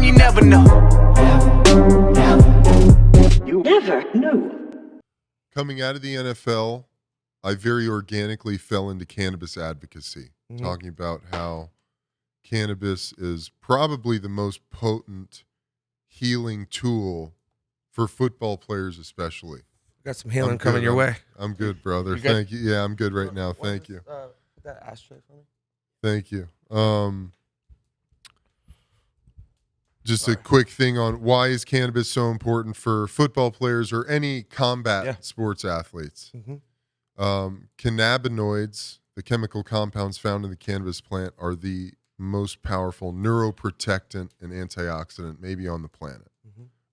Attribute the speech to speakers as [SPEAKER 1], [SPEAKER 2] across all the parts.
[SPEAKER 1] you never know. You never knew.
[SPEAKER 2] Coming out of the NFL, I very organically fell into cannabis advocacy, talking about how cannabis is probably the most potent healing tool for football players especially.
[SPEAKER 3] Got some healing coming your way.
[SPEAKER 2] I'm good, brother. Thank you. Yeah, I'm good right now. Thank you.
[SPEAKER 3] That ashtray for me.
[SPEAKER 2] Thank you. Just a quick thing on why is cannabis so important for football players or any combat sports athletes. Cannabinoids, the chemical compounds found in the cannabis plant, are the most powerful neuroprotectant and antioxidant maybe on the planet.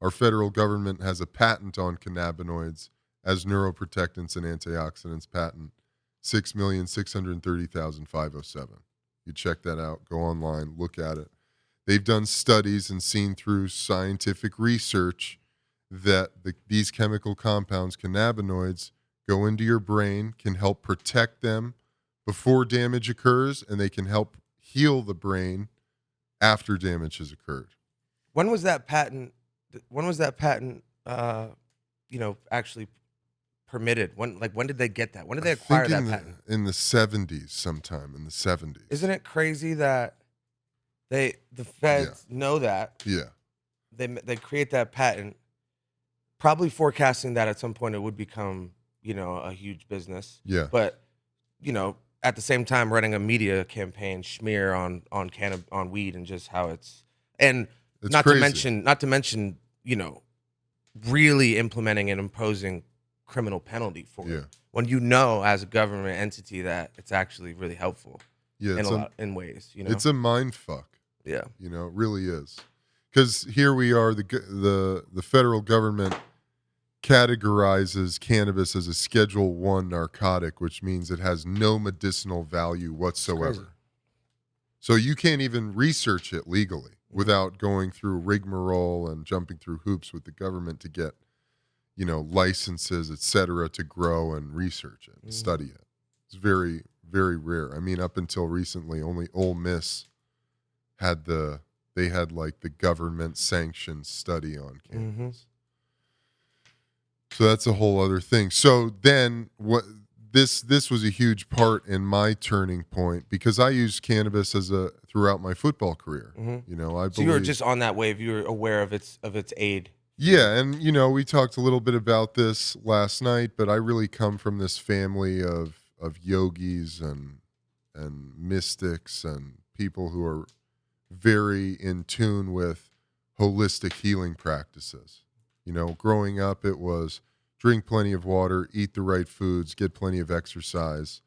[SPEAKER 2] Our federal government has a patent on cannabinoids as neuroprotectants and antioxidants, patent 6,630,507. You check that out, go online, look at it. They've done studies and seen through scientific research that these chemical compounds, cannabinoids, go into your brain, can help protect them before damage occurs, and they can help heal the brain after damage has occurred.
[SPEAKER 3] When was that patent? Actually permitted? When did they get that? When did they acquire that patent?
[SPEAKER 2] In the 70s, sometime in the 70s.
[SPEAKER 3] Isn't it crazy that the feds know that?
[SPEAKER 2] Yeah.
[SPEAKER 3] They create that patent, probably forecasting that at some point it would become, a huge business.
[SPEAKER 2] Yeah.
[SPEAKER 3] But, at the same time running a media campaign smear on weed and just how it's not
[SPEAKER 2] crazy.
[SPEAKER 3] to mention, really implementing and imposing criminal penalty for it. When as a government entity that it's actually really helpful in ways.
[SPEAKER 2] It's a mind fuck.
[SPEAKER 3] Yeah.
[SPEAKER 2] It really is. Because here we are, the federal government categorizes cannabis as a Schedule 1 narcotic, which means it has no medicinal value whatsoever. So you can't even research it legally without going through rigmarole and jumping through hoops with the government to get, licenses, et cetera, to grow and research it, and study it. It's very, very rare. I mean, up until recently, only Ole Miss had the government sanctioned study on cannabis. So that's a whole other thing. So then this was a huge part in my turning point because I used cannabis throughout my football career. I believe,
[SPEAKER 3] so you were just on that wave. You were aware of its aid.
[SPEAKER 2] Yeah, and we talked a little bit about this last night, but I really come from this family of yogis and mystics and people who are very in tune with holistic healing practices. Growing up, it was drink plenty of water, eat the right foods, get plenty of exercise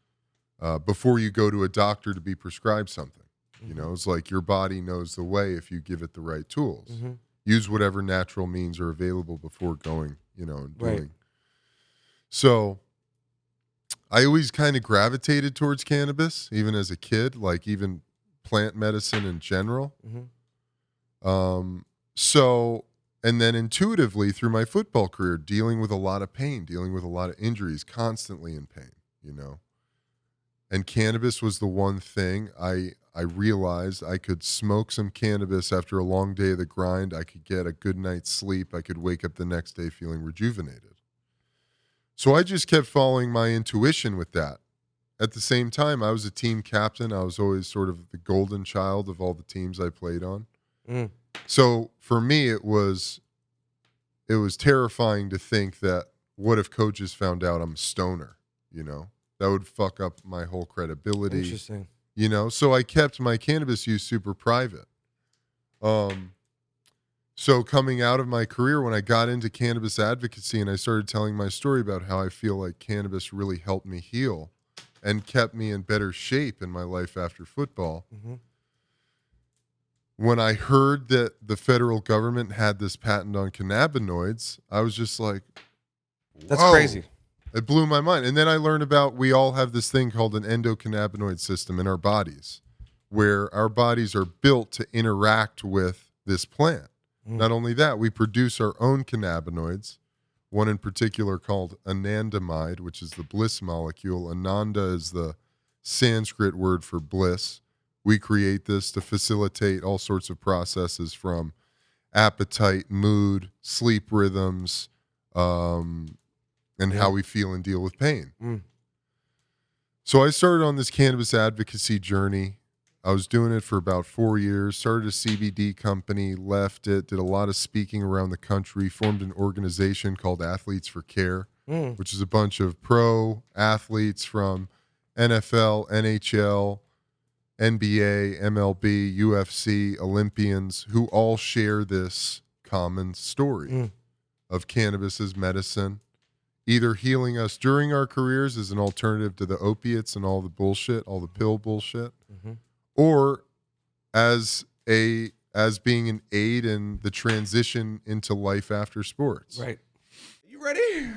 [SPEAKER 2] before you go to a doctor to be prescribed something. It's like your body knows the way if you give it the right tools. Use whatever natural means are available before going, and doing. Right. So I always kind of gravitated towards cannabis, even as a kid, like even plant medicine in general. And then intuitively through my football career, dealing with a lot of pain, dealing with a lot of injuries, constantly in pain, And cannabis was the one thing I realized I could smoke some cannabis after a long day of the grind. I could get a good night's sleep. I could wake up the next day feeling rejuvenated. So I just kept following my intuition with that. At the same time, I was a team captain. I was always sort of the golden child of all the teams I played on. So for me, it was terrifying to think that what if coaches found out I'm a stoner, That would fuck up my whole credibility.
[SPEAKER 3] Interesting.
[SPEAKER 2] So I kept my cannabis use super private. So coming out of my career, when I got into cannabis advocacy and I started telling my story about how I feel like cannabis really helped me heal and kept me in better shape in my life after football, when I heard that the federal government had this patent on cannabinoids, I was just like, whoa.
[SPEAKER 3] That's crazy.
[SPEAKER 2] It blew my mind. And then I learned about we all have this thing called an endocannabinoid system in our bodies where our bodies are built to interact with this plant. Not only that, we produce our own cannabinoids, one in particular called anandamide, which is the bliss molecule. Ananda is the Sanskrit word for bliss. We create this to facilitate all sorts of processes from appetite, mood, sleep rhythms, and how we feel and deal with pain. So I started on this cannabis advocacy journey. I was doing it for about 4 years, started a CBD company, left it, did a lot of speaking around the country, formed an organization called Athletes for Care, which is a bunch of pro athletes from NFL, NHL, NBA, MLB, UFC, Olympians, who all share this common story of cannabis as medicine, either healing us during our careers as an alternative to the opiates and all the bullshit, all the pill bullshit, or as being an aid in the transition into life after sports.
[SPEAKER 3] Right. You ready?